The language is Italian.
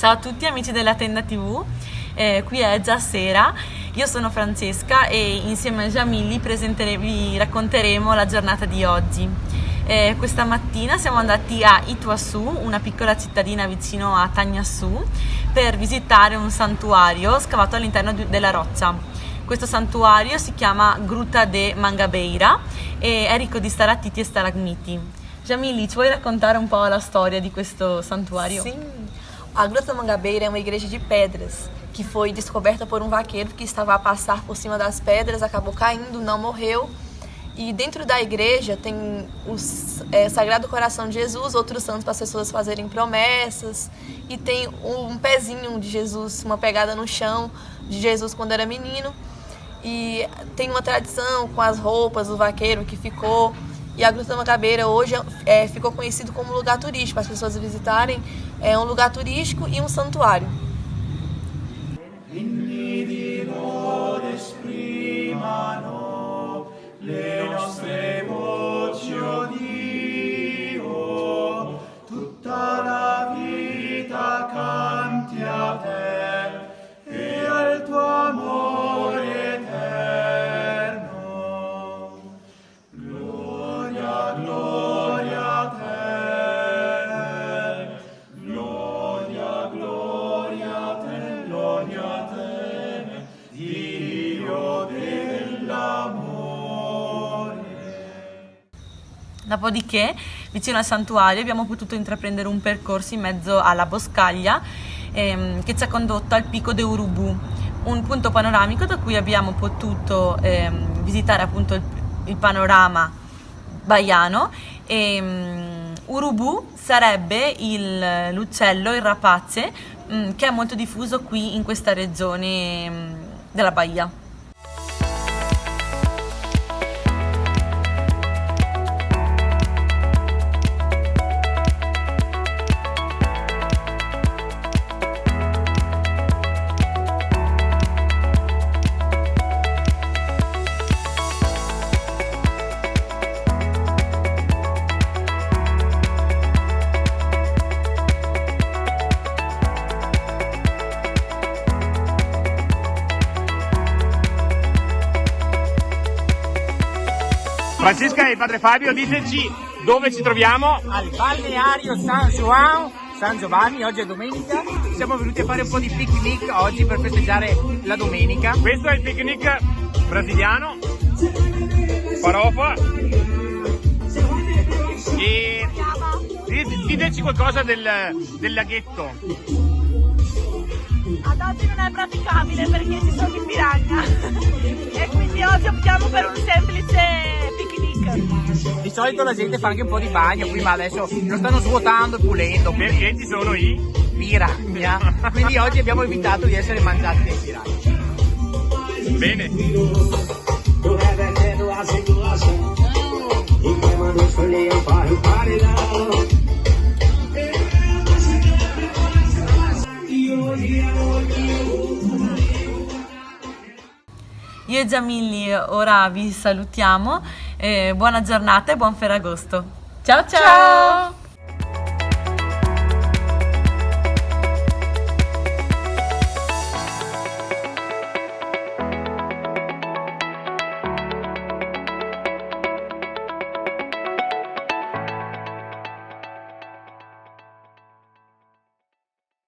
Ciao a tutti amici della Tenda TV, qui è già sera, io sono Francesca e insieme a Jamilli vi racconteremo la giornata di oggi. Questa mattina siamo andati a Ituaçu, una piccola cittadina vicino a Tanhaçu, per visitare un santuario scavato all'interno della roccia. Questo santuario si chiama Gruta de Mangabeira e è ricco di stalattiti e stalagmiti. Jamilli, ci vuoi raccontare un po' la storia di questo santuario? Sim, a Gruta Mangabeira é uma igreja de pedras que foi descoberta por um vaqueiro que estava a passar por cima das pedras, acabou caindo, não morreu. E dentro da igreja tem o Sagrado Coração de Jesus, outros santos para as pessoas fazerem promessas. E tem um pezinho de Jesus, uma pegada no chão de Jesus quando era menino. E tem uma tradição com as roupas do vaqueiro que ficou. E a Gruta Mangabeira hoje ficou conhecido como lugar turístico, para as pessoas visitarem. É um lugar turístico e um santuário. Le nostre voci, oh Dio, tutta la vita canti a te e al tuo amore eterno. Gloria, gloria a te, gloria, gloria a te, gloria a te, Dio dell'amore. Dopodiché, vicino al santuario, abbiamo potuto intraprendere un percorso in mezzo alla boscaglia che ci ha condotto al Pico de Urubu, un punto panoramico da cui abbiamo potuto visitare appunto il panorama baiano. Urubu sarebbe l'uccello, il rapace, che è molto diffuso qui in questa regione della Bahia. Francesca e padre Fabio, diteci dove ci troviamo. Al balneario San Giovanni, oggi è domenica. Siamo venuti a fare un po' di picnic oggi per festeggiare la domenica. Questo è il picnic brasiliano, farofa. E diteci qualcosa del laghetto. Ad oggi non è praticabile perché ci sono i piranha e quindi oggi optiamo per un semplice picnic. Di solito la gente fa anche un po' di bagno qui, ma adesso lo stanno svuotando e pulendo Perché ci sono i piranha. Quindi oggi abbiamo evitato di essere mangiati dai piranha. Bene. Io e Jamilli ora vi salutiamo, buona giornata e buon Ferragosto. Ciao ciao! Tchau!